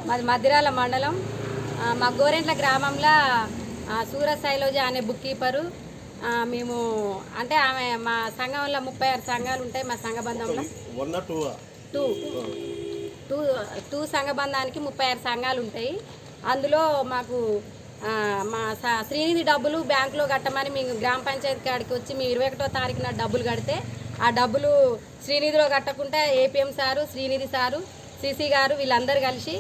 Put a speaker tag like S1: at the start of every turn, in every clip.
S1: మాది మద్దిరాల మండలం మా గోరెంట్ల గ్రామంలో సూర శైలజ అనే బుక్ కీపరు మేము అంటే ఆమె మా సంఘంలో 36 సంఘాలు ఉంటాయి. మా సంఘబంధంలో టూ సంఘబంధానికి 36 సంఘాలు ఉంటాయి. అందులో మాకు మా శ్రీనిధి డబ్బులు బ్యాంకులో కట్టమని మేము గ్రామ పంచాయతీ కాడికి వచ్చి మేము 21వ తారీఖున డబ్బులు కడితే ఆ డబ్బులు శ్రీనిధిలో కట్టకుండా APM sir, Srinidhi sir, CC గారు వీళ్ళందరూ కలిసి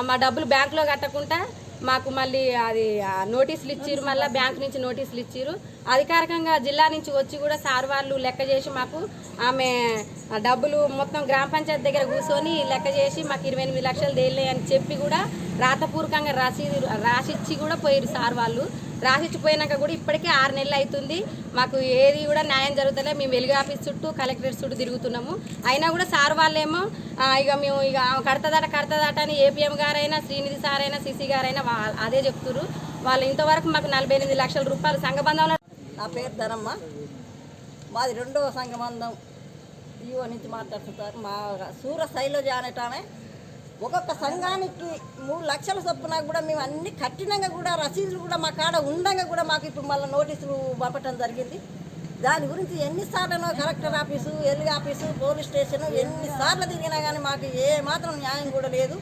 S1: మా డబ్బులు బ్యాంకులో కట్టకుండా మాకు మళ్ళీ అది నోటీసులు ఇచ్చిర్రు. మళ్ళీ బ్యాంకు నుంచి నోటీసులు ఇచ్చిర్రు. అధికారికంగా జిల్లా నుంచి వచ్చి కూడా సార్ వాళ్ళు లెక్క చేసి మాకు ఆమె డబ్బులు మొత్తం గ్రామ పంచాయతీ దగ్గర కూర్చొని లెక్క చేసి మాకు 28 లక్షలు తేలే అని చెప్పి కూడా రాతపూర్వకంగా రాసిచ్చి కూడా పోయారు సార్ వాళ్ళు. రాసిచ్చిపోయినాక కూడా ఇప్పటికే 6 నెలలు అవుతుంది. మాకు ఏది కూడా న్యాయం జరుగుతలే. మేము వెలుగు ఆఫీస్ చుట్టూ కలెక్టరేట్ చుట్టూ తిరుగుతున్నాము. అయినా కూడా సార్ వాళ్ళేమో ఇక మేము ఇక కడతదాట అని ఏపీఎం గారైనా శ్రీనిధి సార్ అయినా సిసి గారైనా అదే చెప్తున్నారు. వాళ్ళు ఇంతవరకు మాకు 48 లక్షల రూపాయలు సంఘబంధంలో.
S2: నా పేరు ధనమ్మ, మాది 2వ సంఘబంధం ఈవో నుంచి మాట్లాడుతుంటారు. మా సూర శైలజ అనేటామే ఒక్కొక్క సంఘానికి 3 లక్షల చొప్పున కూడా మేము అన్ని కఠినంగా కూడా రసీదులు కూడా మా కాడ ఉండగా కూడా మాకు ఇప్పుడు మళ్ళీ నోటీసులు పంపటం జరిగింది. దాని గురించి ఎన్నిసార్లు collector office, L E office, police station ఎన్నిసార్లు తిరిగినా కానీ మాకు ఏ మాత్రం న్యాయం కూడా లేదు.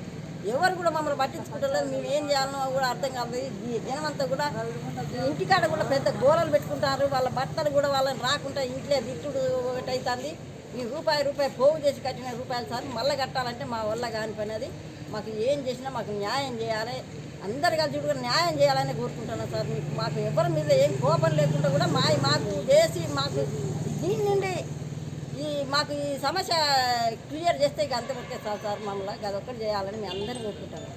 S2: ఎవరు కూడా మమ్మల్ని పట్టించుకుంటలేదు. మేము ఏం చేయాలనో కూడా అర్థం కాదు. ఈ జనమంతా కూడా ఇంటికాడ కూడా పెద్ద గోళలు పెట్టుకుంటారు. వాళ్ళ భర్తలు కూడా వాళ్ళని రాకుండా ఇంట్లో దిట్టుడు ఒకటి అవుతుంది. ఈ రూపాయి పోగు చేసి కట్టిన రూపాయలు సార్ మళ్ళీ కట్టాలంటే మా వల్ల కాని పని. అది మాకు ఏం చేసినా మాకు న్యాయం చేయాలి. అందరు కలిసి కూడా న్యాయం చేయాలని కోరుకుంటున్నాను సార్. మాకు ఎవరి మీద ఏం కోపం లేకుండా కూడా మాకు చేసి మాకు దీని నుండి మాకు ఈ సమస్య క్లియర్ చేస్తే ఇక అంతవరకే సార్ మమ్మల్ని అదొక్కటి చేయాలని మేము అందరినీ కోరుకుంటాను.